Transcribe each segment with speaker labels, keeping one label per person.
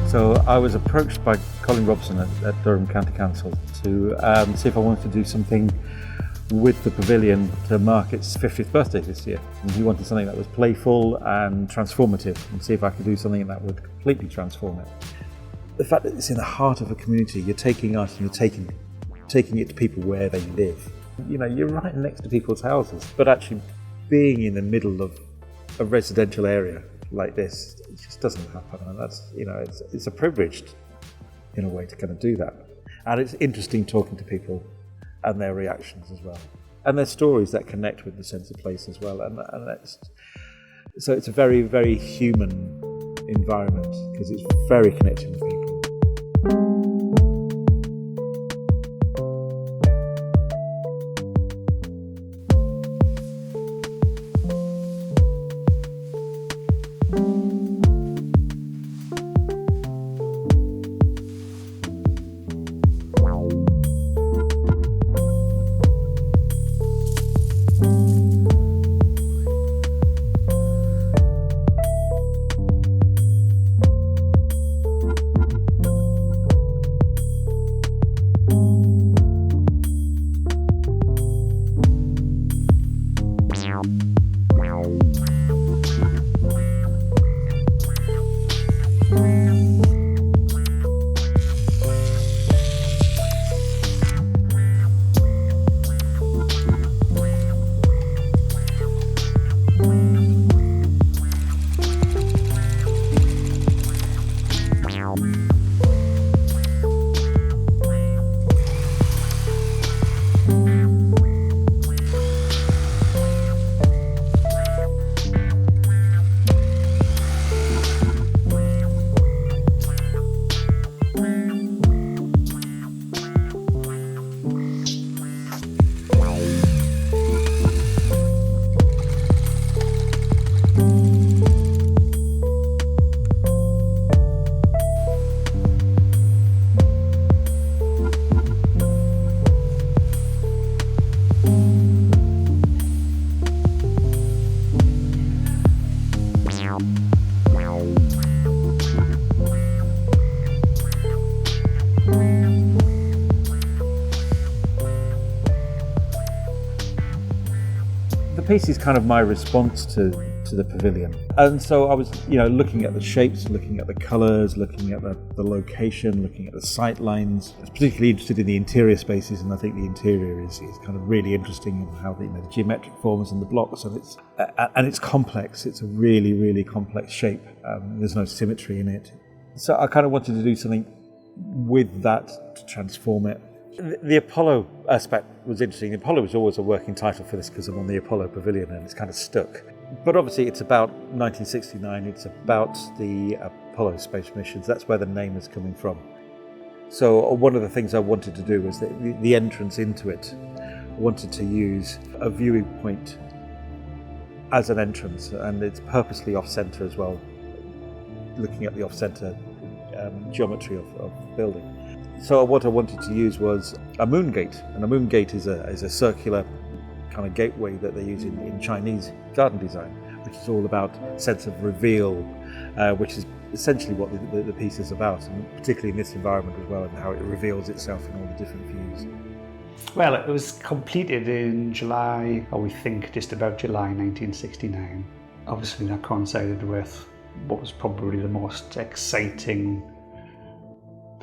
Speaker 1: So I was approached by Colin Robson at Durham County Council to see if I wanted to do something with the Pavilion to mark its 50th birthday this year. And he wanted something that was playful and transformative, and see if I could do something that would completely transform it. The fact that it's in the heart of a community, you're taking art and you're taking it to people where they live. You know, you're right next to people's houses, but actually being in the middle of a residential area like this, it just doesn't happen, and that's, you know, it's a privilege in a way to kind of do that. And it's interesting talking to people and their reactions as well, and their stories that connect with the sense of place as well, and so it's a very, very human environment because it's very connected with people. The piece is kind of my response to the Pavilion, and so I was, you know, looking at the shapes, looking at the colours, looking at the location, looking at the sight lines. I was particularly interested in the interior spaces, and I think the interior is kind of really interesting in how the geometric forms and the blocks, and it's complex. It's a really, really complex shape. There's no symmetry in it, so I kind of wanted to do something with that to transform it. The Apollo aspect was interesting. Apollo was always a working title for this because I'm on the Apollo Pavilion and it's kind of stuck. But obviously it's about 1969, it's about the Apollo space missions. That's where the name is coming from. So one of the things I wanted to do was the entrance into it. I wanted to use a viewing point as an entrance, and it's purposely off-centre as well, looking at the off-centre geometry of the building. So what I wanted to use was a moon gate, and a moon gate is a circular kind of gateway that they use in Chinese garden design, which is all about sense of reveal, which is essentially what the piece is about, and particularly in this environment as well, and how it reveals itself in all the different views.
Speaker 2: Well, it was completed in July, or we think just about July 1969. Obviously that coincided with what was probably the most exciting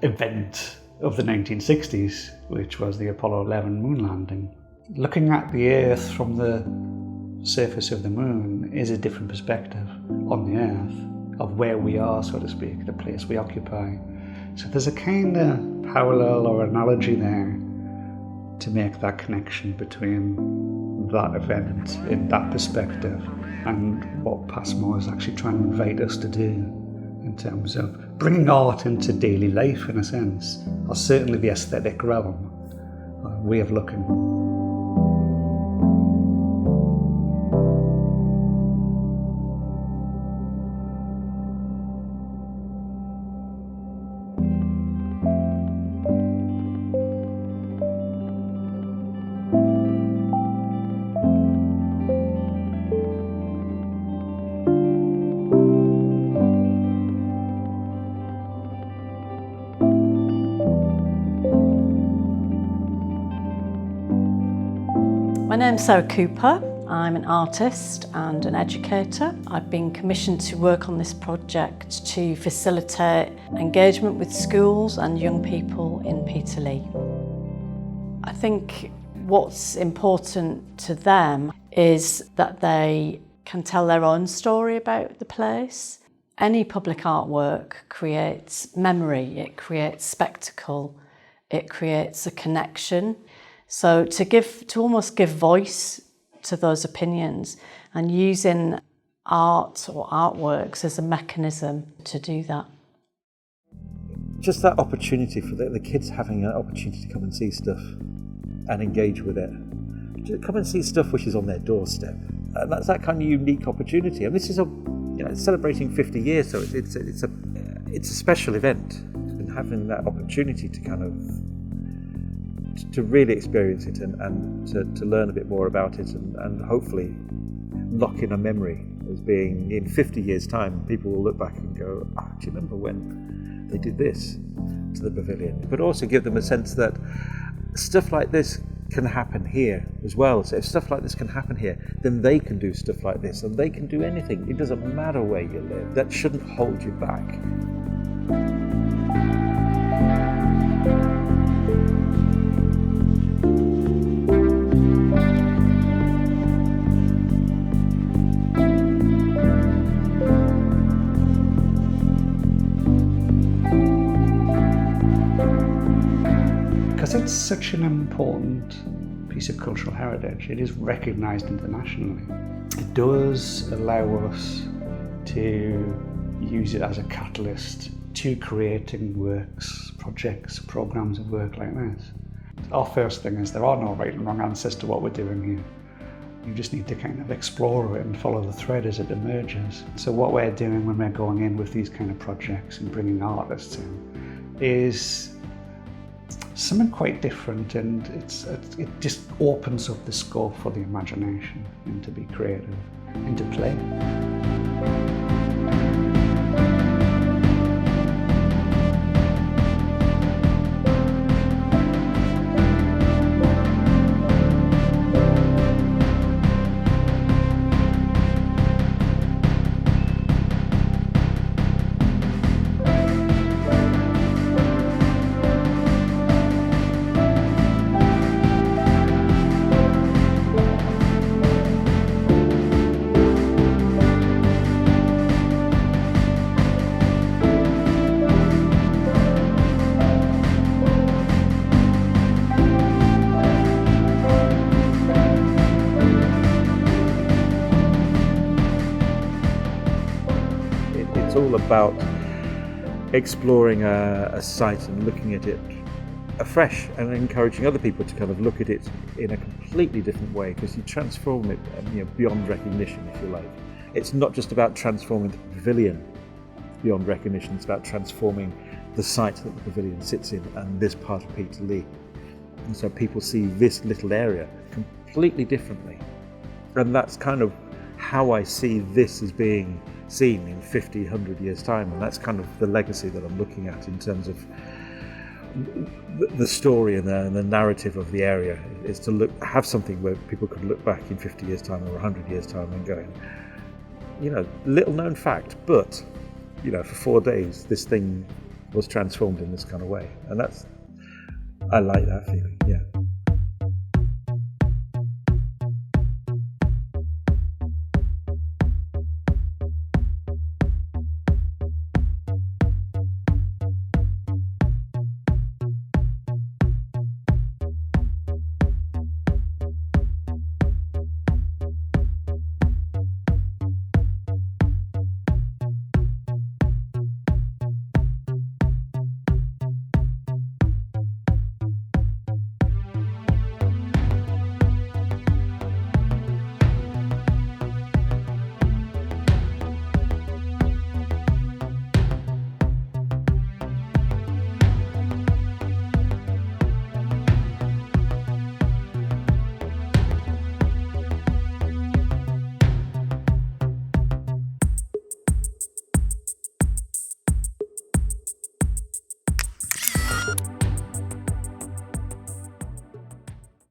Speaker 2: event of the 1960s, which was the Apollo 11 moon landing. Looking at the Earth from the surface of the moon is a different perspective on the Earth, of where we are, so to speak, the place we occupy. So there's a kind of parallel or analogy there to make that connection between that event in that perspective and what Pasmore is actually trying to invite us to do in terms of bringing art into daily life, in a sense, or certainly the aesthetic realm way of looking.
Speaker 3: My name's Sarah Cooper. I'm an artist and an educator. I've been commissioned to work on this project to facilitate engagement with schools and young people in Peterlee. I think what's important to them is that they can tell their own story about the place. Any public artwork creates memory, it creates spectacle, it creates a connection. So to almost give voice to those opinions and using art or artworks as a mechanism to do that.
Speaker 1: Just that opportunity for the kids having an opportunity to come and see stuff and engage with it. To come and see stuff which is on their doorstep. And that's that kind of unique opportunity. And this is it's celebrating 50 years, so it's a special event. And having that opportunity to kind of to really experience it and to learn a bit more about it and hopefully lock in a memory as being in 50 years time people will look back and go, do you remember when they did this to the pavilion? But also give them a sense that stuff like this can happen here as well. So if stuff like this can happen here, then they can do stuff like this and they can do anything. It doesn't matter where you live. That shouldn't hold you back.
Speaker 2: Because it's such an important piece of cultural heritage, it is recognised internationally. It does allow us to use it as a catalyst to creating works, projects, programmes of work like this. Our first thing is there are no right and wrong answers to what we're doing here. You just need to kind of explore it and follow the thread as it emerges. So what we're doing when we're going in with these kind of projects and bringing artists in is something quite different, and it just opens up the scope for the imagination and to be creative and to play.
Speaker 1: It's all about exploring a site and looking at it afresh and encouraging other people to kind of look at it in a completely different way, because you transform it beyond recognition, if you like. It's not just about transforming the pavilion beyond recognition, it's about transforming the site that the pavilion sits in and this part of Peterlee. And so people see this little area completely differently. And that's kind of how I see this as being seen in 50, 100 years' time. And that's kind of the legacy that I'm looking at in terms of the story and the narrative of the area, is to have something where people could look back in 50 years' time or 100 years' time and going, little known fact, but, for 4 days, this thing was transformed in this kind of way. And I like that feeling, yeah.